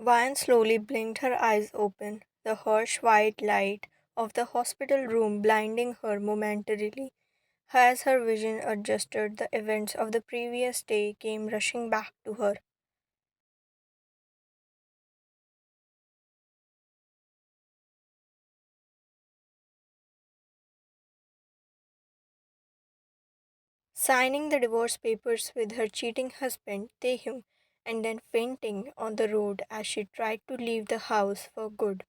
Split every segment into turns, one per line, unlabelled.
Vine slowly blinked her eyes open, the harsh white light of the hospital room blinding her momentarily. As her vision adjusted, the events of the previous day came rushing back to her. Signing the divorce papers with her cheating husband, Taehyung, and then fainting on the road as she tried to leave the house for good.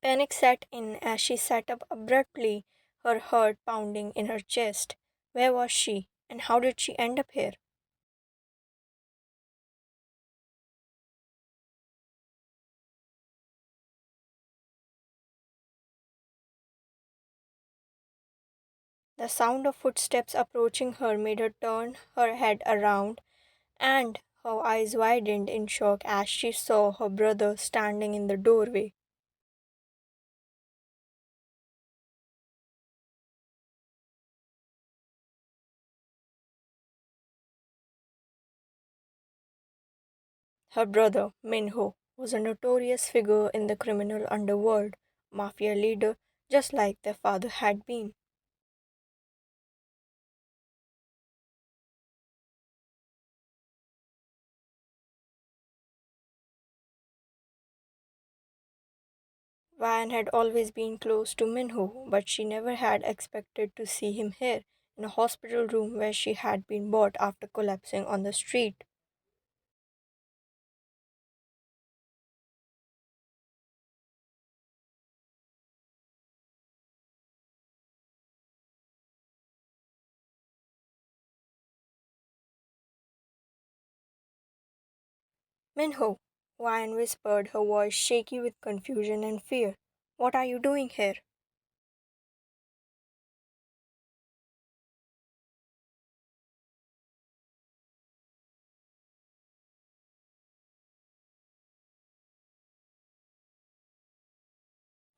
Panic set in as she sat up abruptly, her heart pounding in her chest. Where was she, and how did she end up here? The sound of footsteps approaching her made her turn her head around, and her eyes widened in shock as she saw her brother standing in the doorway. Her brother, Minho, was a notorious figure in the criminal underworld, mafia leader just like their father had been. Van had always been close to Minho, but she never had expected to see him here, in a hospital room where she had been bought after collapsing on the street. Minho, Van whispered, her voice shaky with confusion and fear. What are you doing here?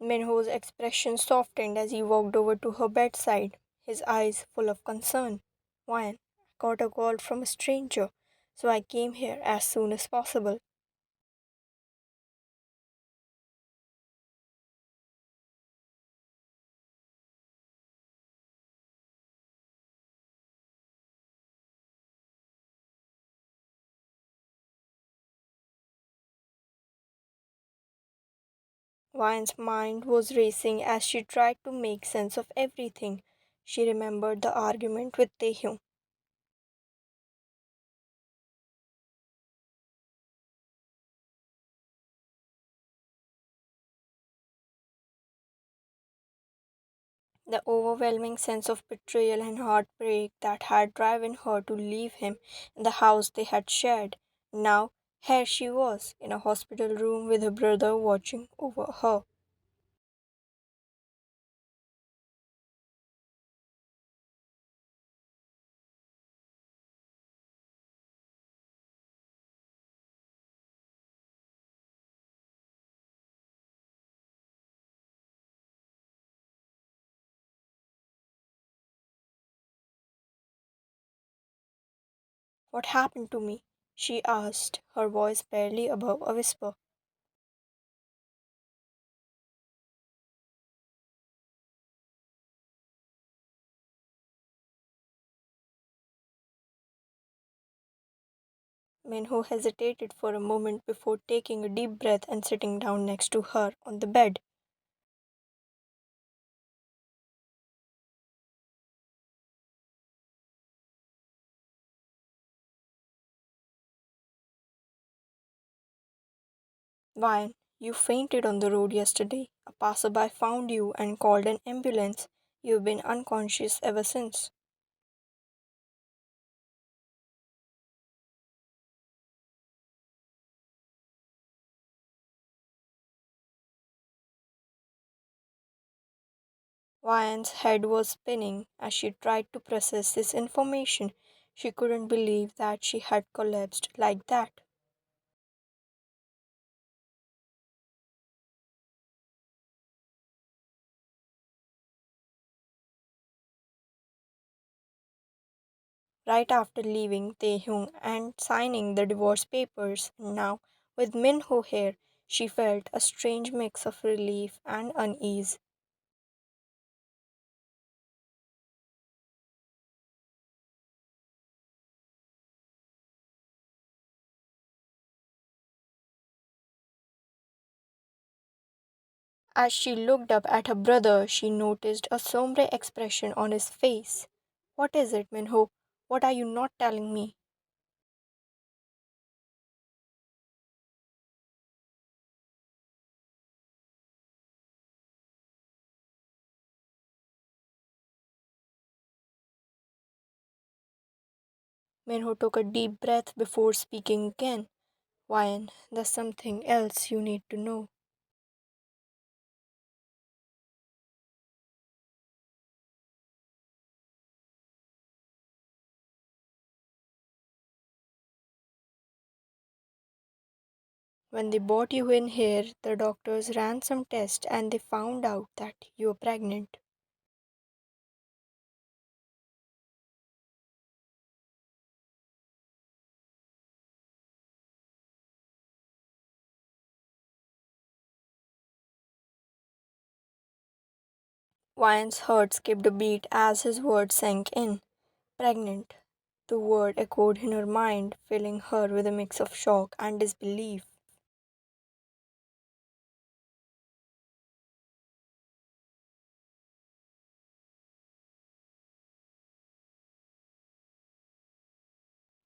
Minho's expression softened as he walked over to her bedside, his eyes full of concern. Van, I got a call from a stranger, so I came here as soon as possible. Vian's mind was racing as she tried to make sense of everything. She remembered the argument with Taehyung. The overwhelming sense of betrayal and heartbreak that had driven her to leave him in the house they had shared. Now, here she was, in a hospital room with her brother watching over her. What happened to me? She asked, her voice barely above a whisper. Minho hesitated for a moment before taking a deep breath and sitting down next to her on the bed. Why, you fainted on the road yesterday. A passerby found you and called an ambulance. You've been unconscious ever since. Vian's head was spinning as she tried to process this information. She couldn't believe that she had collapsed like that. right after leaving Taehyung and signing the divorce papers. Now, with Minho here, she felt a strange mix of relief and unease. As she looked up at her brother, she noticed a sombre expression on his face. What is it, Minho? What are you not telling me? Minho took a deep breath before speaking again. Wyan, there's something else you need to know. When they brought you in here, the doctors ran some tests and they found out that you're pregnant. Wyan's heart skipped a beat as his words sank in. Pregnant. The word echoed in her mind, filling her with a mix of shock and disbelief.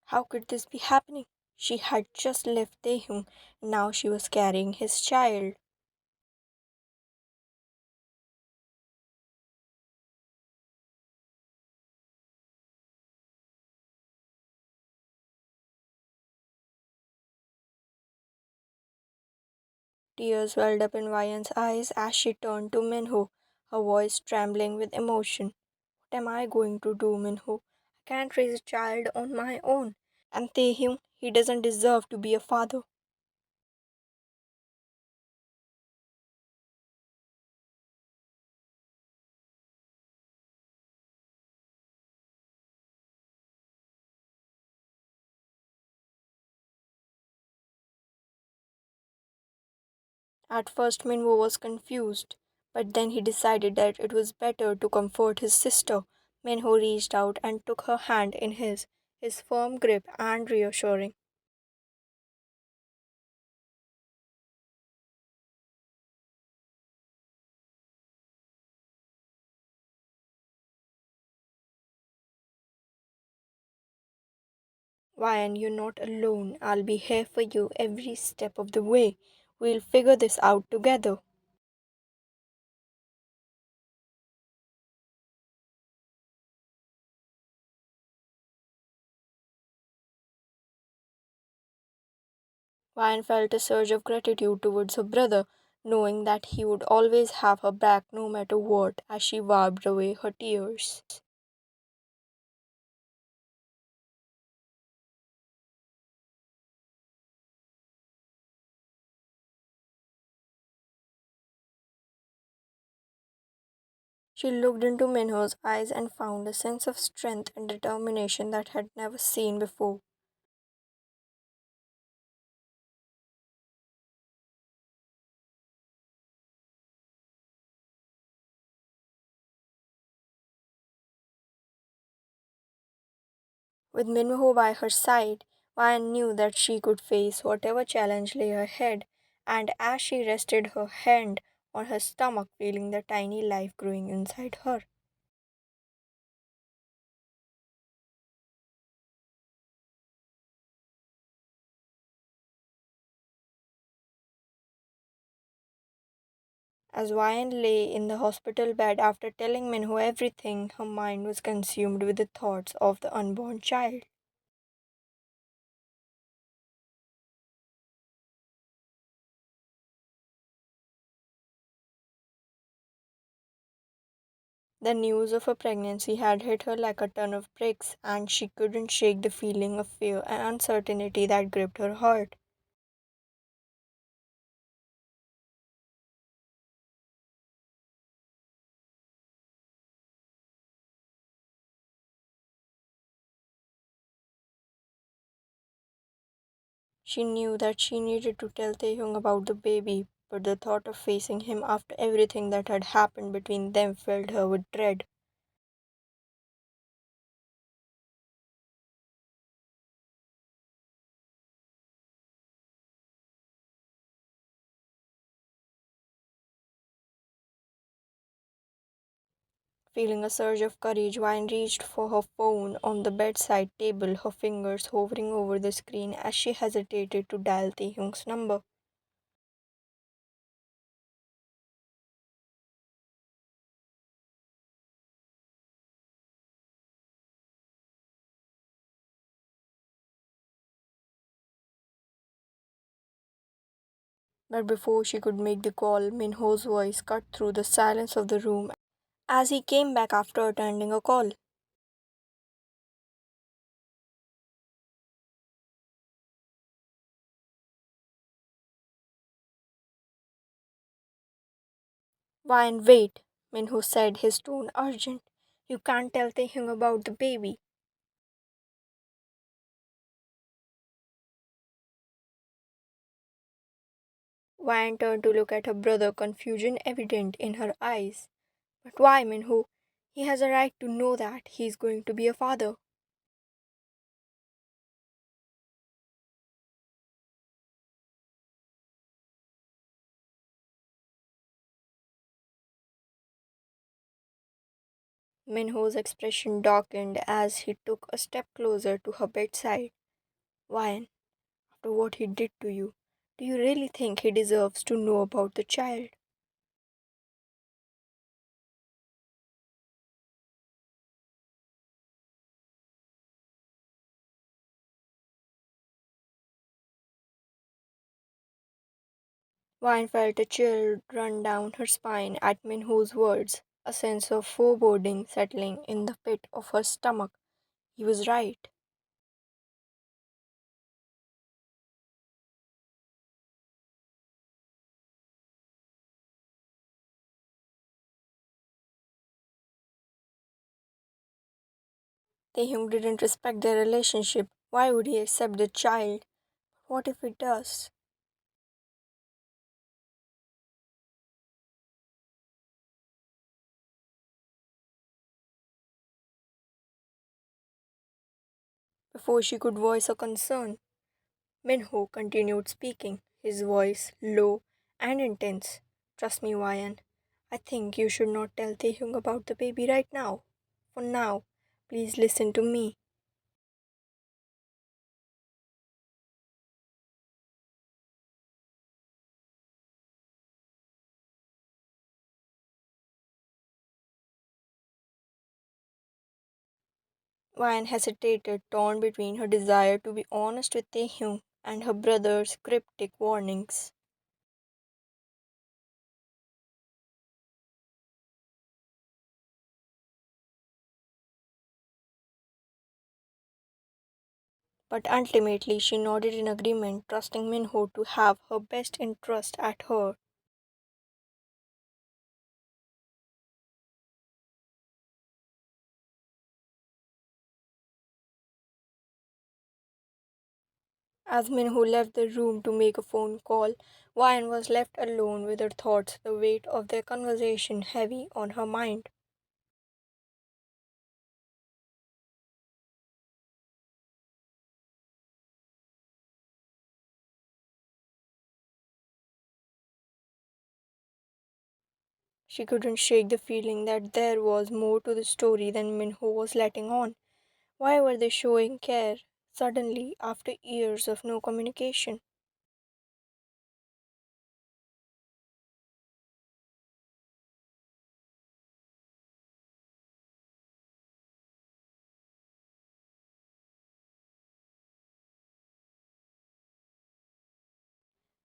How could this be happening? She had just left Taehyung, now she was carrying his child. Tears welled up in Ryan's eyes as she turned to Minho, her voice trembling with emotion. What am I going to do, Minho? I can't raise a child on my own. And Taehyung, he doesn't deserve to be a father. At first, Minho was confused, but then he decided that it was better to comfort his sister. Minho reached out and took her hand in his firm grip and reassuring. Ryan, you're not alone. I'll be here for you every step of the way. We'll figure this out together. Ryan felt a surge of gratitude towards her brother, knowing that he would always have her back no matter what, as she wiped away her tears. She looked into Minho's eyes and found a sense of strength and determination that had never seen before. With Minho by her side, Ryan knew that she could face whatever challenge lay ahead, and as she rested her hand on her stomach, feeling the tiny life growing inside her. As Ryan lay in the hospital bed after telling Minho everything, her mind was consumed with the thoughts of the unborn child. The news of her pregnancy had hit her like a ton of bricks, and she couldn't shake the feeling of fear and uncertainty that gripped her heart. She knew that she needed to tell Taehyung about the baby, but the thought of facing him after everything that had happened between them filled her with dread. Feeling a surge of courage, Vine reached for her phone on the bedside table, her fingers hovering over the screen as she hesitated to dial Taehyung's number. But before she could make the call, Minho's voice cut through the silence of the room as he came back after attending a call. Vine, wait, Minho said, his tone urgent. You can't tell Taehyung about the baby. Vine turned to look at her brother, confusion evident in her eyes. But why, Minho? He has a right to know that he is going to be a father. Minho's expression darkened as he took a step closer to her bedside. Vine, after what he did to you, do you really think he deserves to know about the child? Vine felt a chill run down her spine at Minho's words, a sense of foreboding settling in the pit of her stomach. He was right. Taehyung didn't respect their relationship. Why would he accept the child? What if he does? Before she could voice her concern, Minho continued speaking, his voice low and intense. Trust me, Ryan. I think you should not tell Taehyung about the baby right now. For now, please listen to me. Ryan hesitated, torn between her desire to be honest with Taehyung and her brother's cryptic warnings. But ultimately, she nodded in agreement, trusting Minho to have her best interest at heart. As Minho left the room to make a phone call, Ryan was left alone with her thoughts, the weight of their conversation heavy on her mind. She couldn't shake the feeling that there was more to the story than Minho was letting on. Why were they showing care suddenly after years of no communication?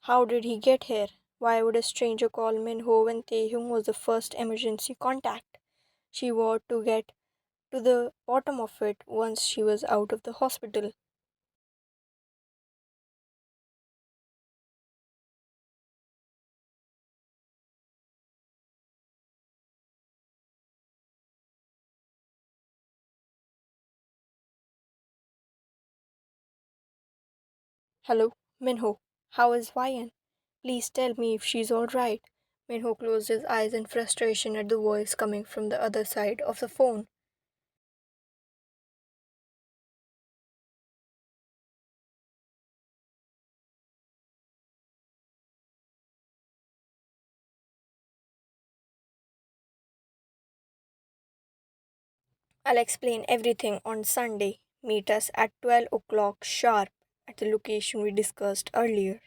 How did he get here? Why would a stranger call Minho when Taehyung was the first emergency contact? She vowed to get to the bottom of it once she was out of the hospital. Hello, Minho, how is Ryan? Please tell me if she's alright. Minho closed his eyes in frustration at the voice coming from the other side of the phone. I'll explain everything on Sunday. Meet us at 12 o'clock sharp at the location we discussed earlier.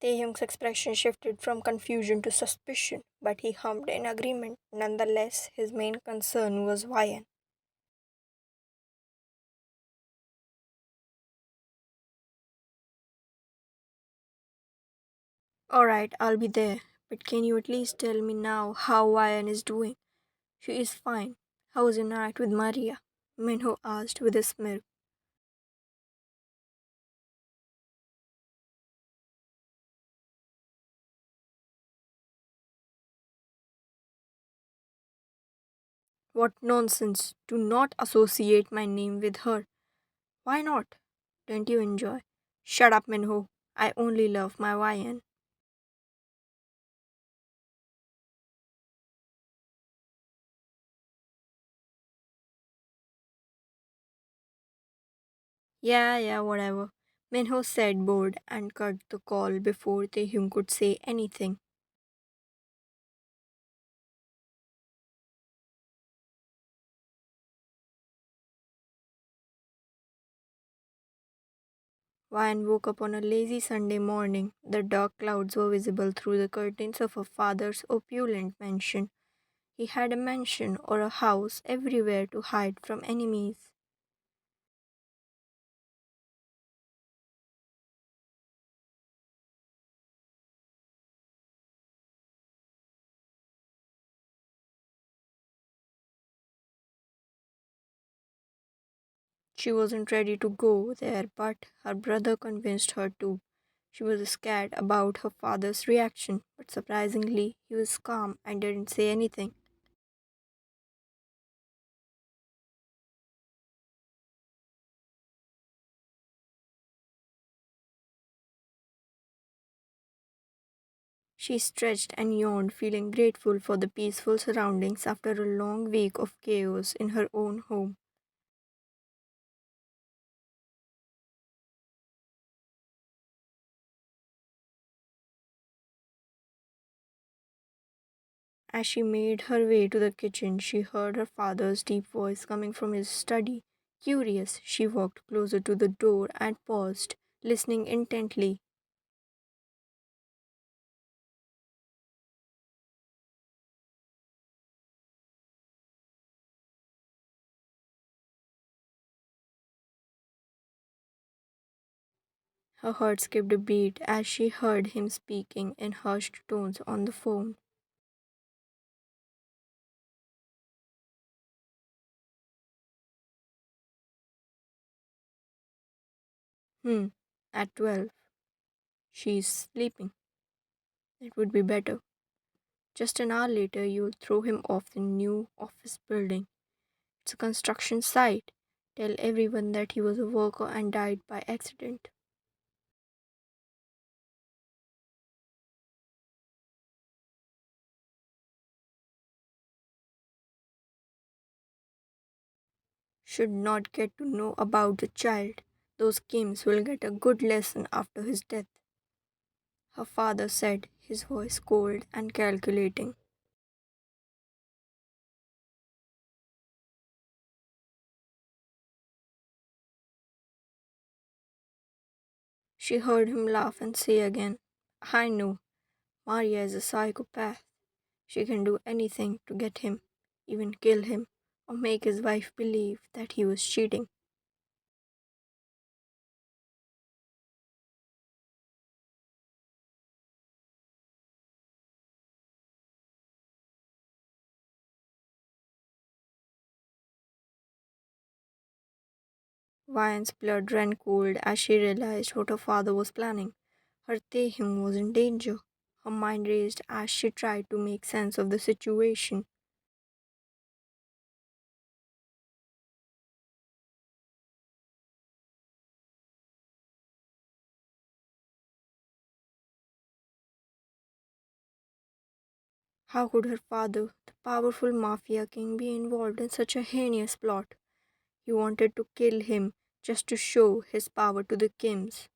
Taehyung's expression shifted from confusion to suspicion, but he hummed in agreement. Nonetheless, his main concern was Ryan. Alright, I'll be there. But can you at least tell me now how Ryan is doing? She is fine. How was your night with Maria? Minho asked with a smirk. What nonsense. Do not associate my name with her. Why not? Don't you enjoy? Shut up, Minho. I only love my Ryan. Yeah, yeah, whatever. Minho said bored and cut the call before Taehyung could say anything. Ryan woke up on a lazy Sunday morning. The dark clouds were visible through the curtains of her father's opulent mansion. He had a mansion or a house everywhere to hide from enemies. She wasn't ready to go there, but her brother convinced her to. She was scared about her father's reaction, but surprisingly, he was calm and didn't say anything. She stretched and yawned, feeling grateful for the peaceful surroundings after a long week of chaos in her own home. As she made her way to the kitchen, she heard her father's deep voice coming from his study. Curious, she walked closer to the door and paused, listening intently. Her heart skipped a beat as she heard him speaking in hushed tones on the phone. Hmm, at 12. She's sleeping. It would be better. Just an hour later, you'll throw him off the new office building. It's a construction site. Tell everyone that he was a worker and died by accident. Should not get to know about the child. Those Kims will get a good lesson after his death, her father said, his voice cold and calculating. She heard him laugh and say again, I know, Maria is a psychopath. She can do anything to get him, even kill him, or make his wife believe that he was cheating. Vian's blood ran cold as she realized what her father was planning. Her Taehyung was in danger. Her mind raced as she tried to make sense of the situation. How could her father, the powerful mafia king, be involved in such a heinous plot? He wanted to kill him just to show his power to the Kims.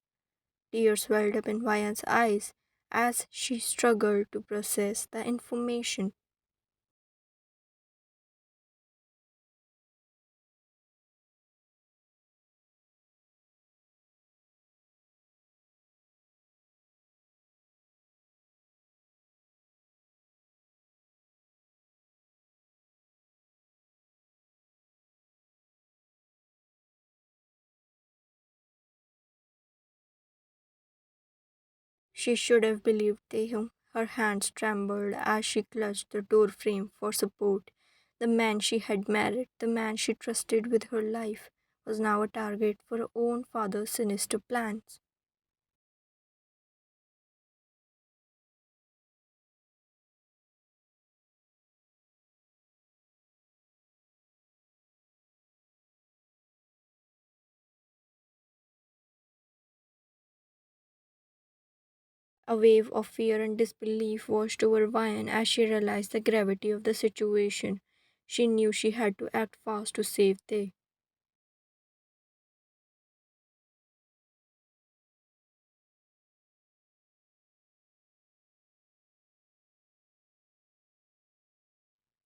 Tears welled up in Vian's eyes as she struggled to process the information. She should have believed Taehyung. Her hands trembled as she clutched the door frame for support. The man she had married, the man she trusted with her life, was now a target for her own father's sinister plans. A wave of fear and disbelief washed over Vian as she realized the gravity of the situation. She knew she had to act fast to save Tae.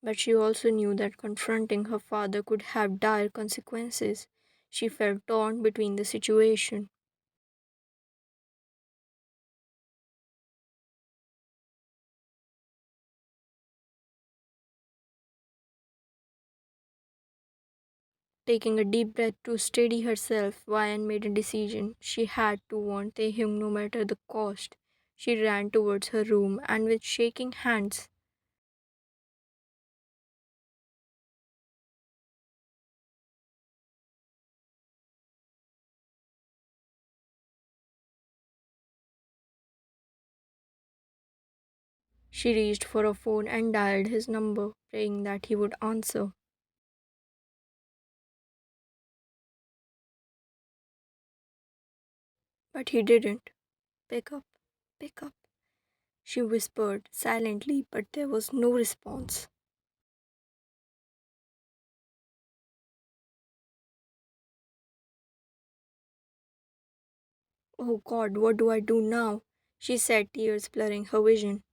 But she also knew that confronting her father could have dire consequences. She felt torn between the situation. Taking a deep breath to steady herself, Vian made a decision. She had to warn Taehyung no matter the cost. She ran towards her room and with shaking hands, she reached for a phone and dialed his number, praying that he would answer. But he didn't. Pick up, pick up, she whispered silently, but there was no response. Oh God, what do I do now? She said, tears blurring her vision.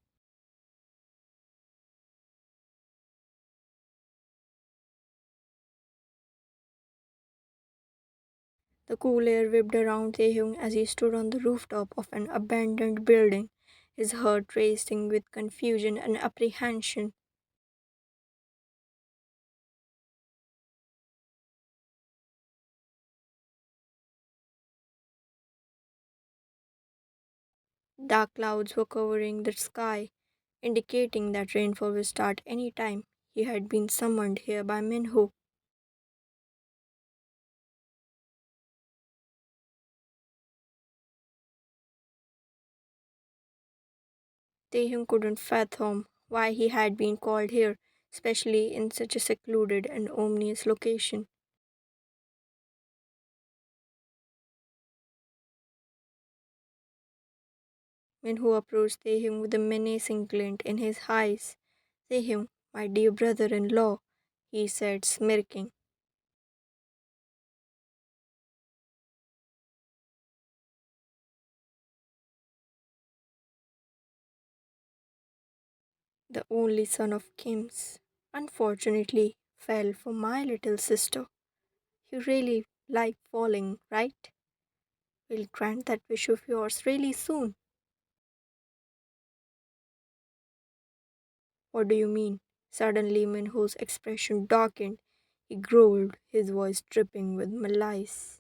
The cool air whipped around Taehyung as he stood on the rooftop of an abandoned building, his heart racing with confusion and apprehension. Dark clouds were covering the sky, indicating that rainfall will start any time. He had been summoned here by Minho. Taehyung couldn't fathom why he had been called here, especially in such a secluded and ominous location. Minho approached Taehyung with a menacing glint in his eyes. Taehyung, my dear brother-in-law, he said, smirking. The only son of Kim's, unfortunately, fell for my little sister. You really like falling, right? We'll grant that wish of yours really soon. What do you mean? Suddenly, Minho's expression darkened. He growled, his voice dripping with malice.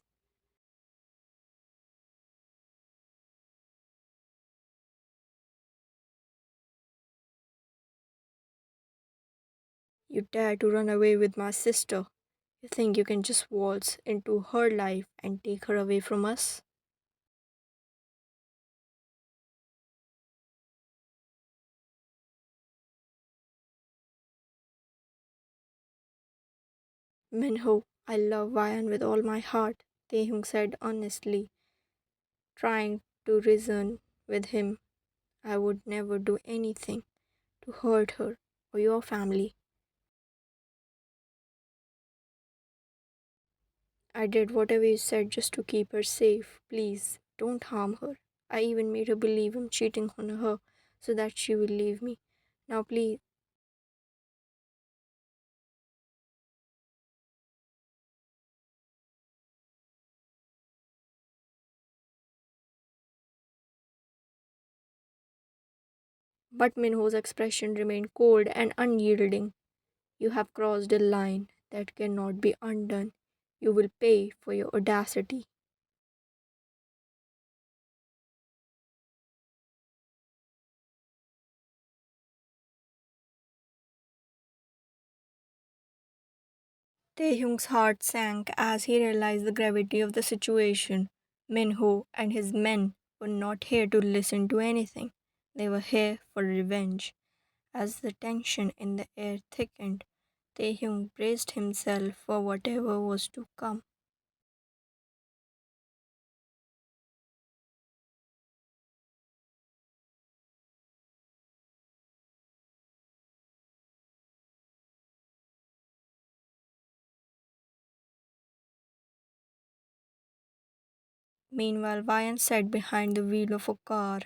You dare to run away with my sister. You think you can just waltz into her life and take her away from us? Minho, I love Ryan with all my heart, Taehyung said honestly, trying to reason with him. I would never do anything to hurt her or your family. I did whatever you said just to keep her safe. Please, don't harm her. I even made her believe I'm cheating on her so that she will leave me. Now, please. But Minho's expression remained cold and unyielding. You have crossed a line that cannot be undone. You will pay for your audacity. Taehyung's heart sank as he realized the gravity of the situation. Minho and his men were not here to listen to anything. They were here for revenge. As the tension in the air thickened, Taehyung braced himself for whatever was to come. Meanwhile, Vian sat behind the wheel of a car,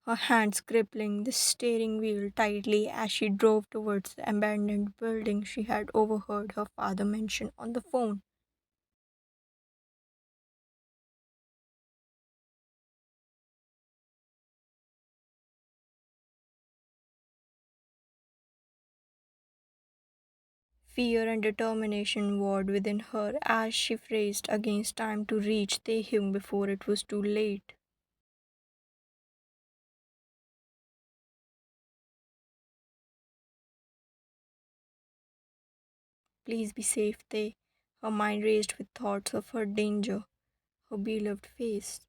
her hands gripping the steering wheel tightly as she drove towards the abandoned building she had overheard her father mention on the phone. Fear and determination warred within her as she raced against time to reach Taehyung before it was too late. Please be safe, Tae. Her mind raced with thoughts of her danger, her beloved face,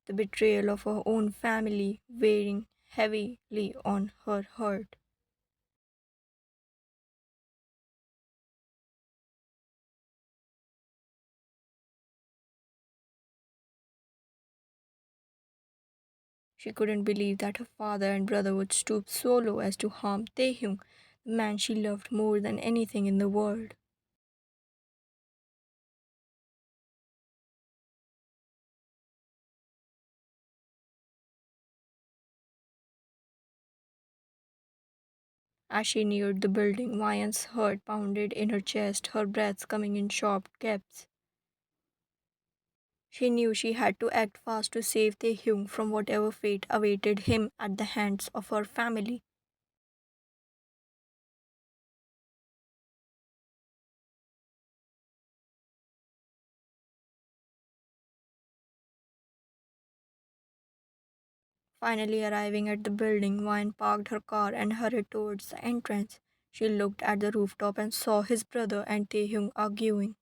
the betrayal of her own family weighing heavily on her heart. She couldn't believe that her father and brother would stoop so low as to harm Taehyung, the man she loved more than anything in the world. As she neared the building, Vian's heart pounded in her chest, her breath coming in sharp gasps. She knew she had to act fast to save Taehyung from whatever fate awaited him at the hands of her family. Finally arriving at the building, Vine parked her car and hurried towards the entrance. She looked at the rooftop and saw his brother and Taehyung arguing.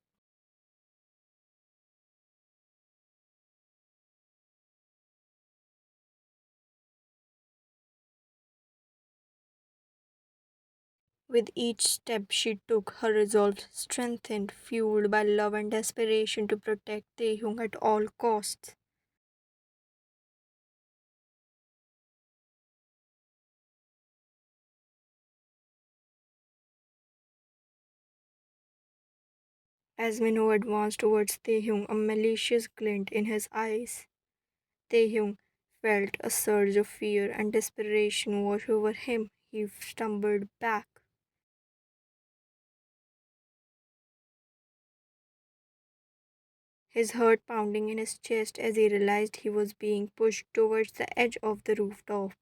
With each step she took, her resolve strengthened, fueled by love and desperation to protect Taehyung at all costs. As Minho advanced towards Taehyung, a malicious glint in his eyes, Taehyung felt a surge of fear and desperation wash over him. He stumbled back, his heart pounding in his chest as he realized he was being pushed towards the edge of the rooftop.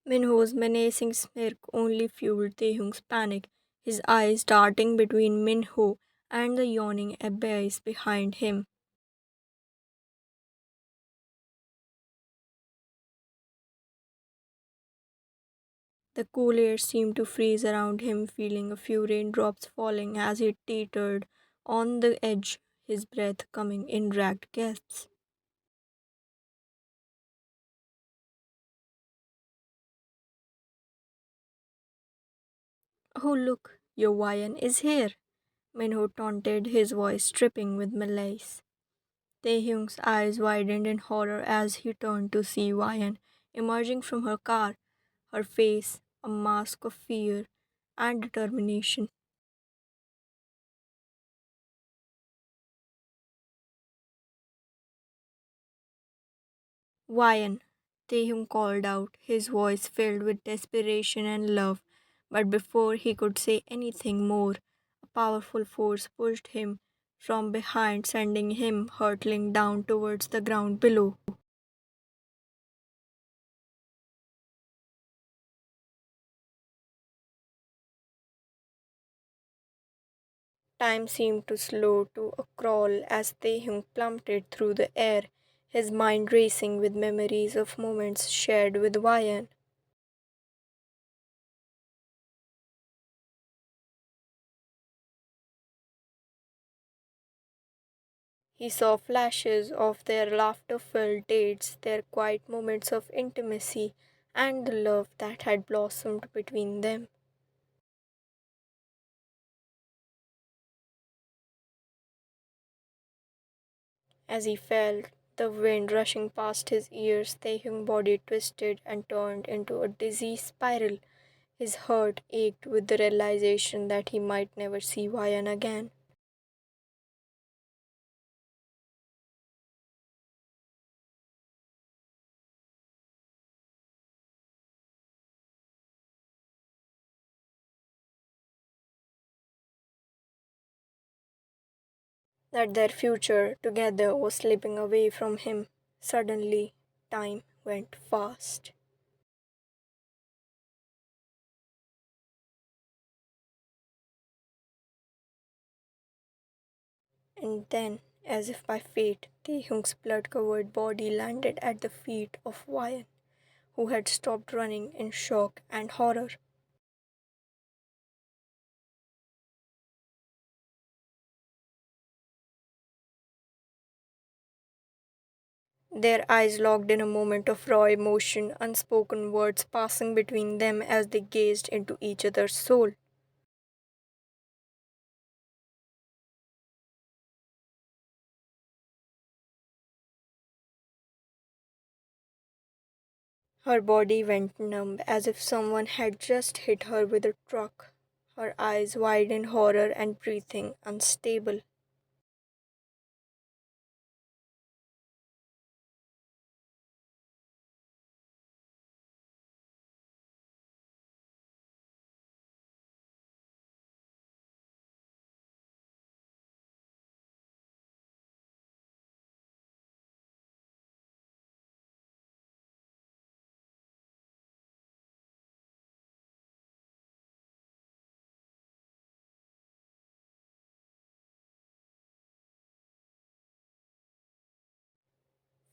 Minho's menacing smirk only fueled Taehyung's panic, his eyes darting between Minho and the yawning abyss behind him. The cool air seemed to freeze around him, feeling a few raindrops falling as he teetered on the edge, his breath coming in ragged gasps. Oh, look, your Wayan is here. Minho taunted, his voice dripping with malice. Taehyung's eyes widened in horror as he turned to see Wayan emerging from her car, her face a mask of fear and determination. Wayan, Taehyung called out, his voice filled with desperation and love. But before he could say anything more, a powerful force pushed him from behind, sending him hurtling down towards the ground below. Time seemed to slow to a crawl as Taehyung plummeted through the air, his mind racing with memories of moments shared with Wayan. He saw flashes of their laughter filled dates, their quiet moments of intimacy, and the love that had blossomed between them. As he felt the wind rushing past his ears, Taehyung's body twisted and turned into a dizzy spiral. His heart ached with the realization that he might never see Wayan again. That their future together was slipping away from him. Suddenly, time went fast. And then, as if by fate, Taehyung's blood covered body landed at the feet of Wayan, who had stopped running in shock and horror. Their eyes locked in a moment of raw emotion, unspoken words passing between them as they gazed into each other's soul. Her body went numb as if someone had just hit her with a truck, her eyes wide in horror and breathing unstable.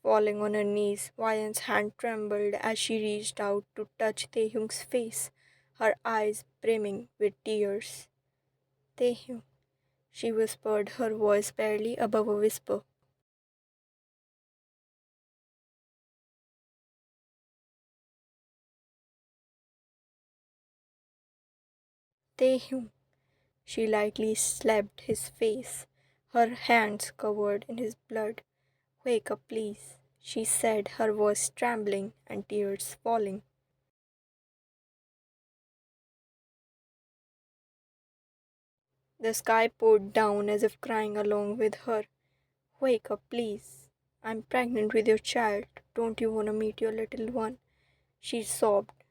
Falling on her knees, Wayan's hand trembled as she reached out to touch Taehyung's face, her eyes brimming with tears. Taehyung, she whispered, her voice barely above a whisper. Taehyung, she lightly slapped his face, her hands covered in his blood. Wake up, please, she said, her voice trembling and tears falling. The sky poured down as if crying along with her. Wake up, please. I'm pregnant with your child. Don't you want to meet your little one? She sobbed,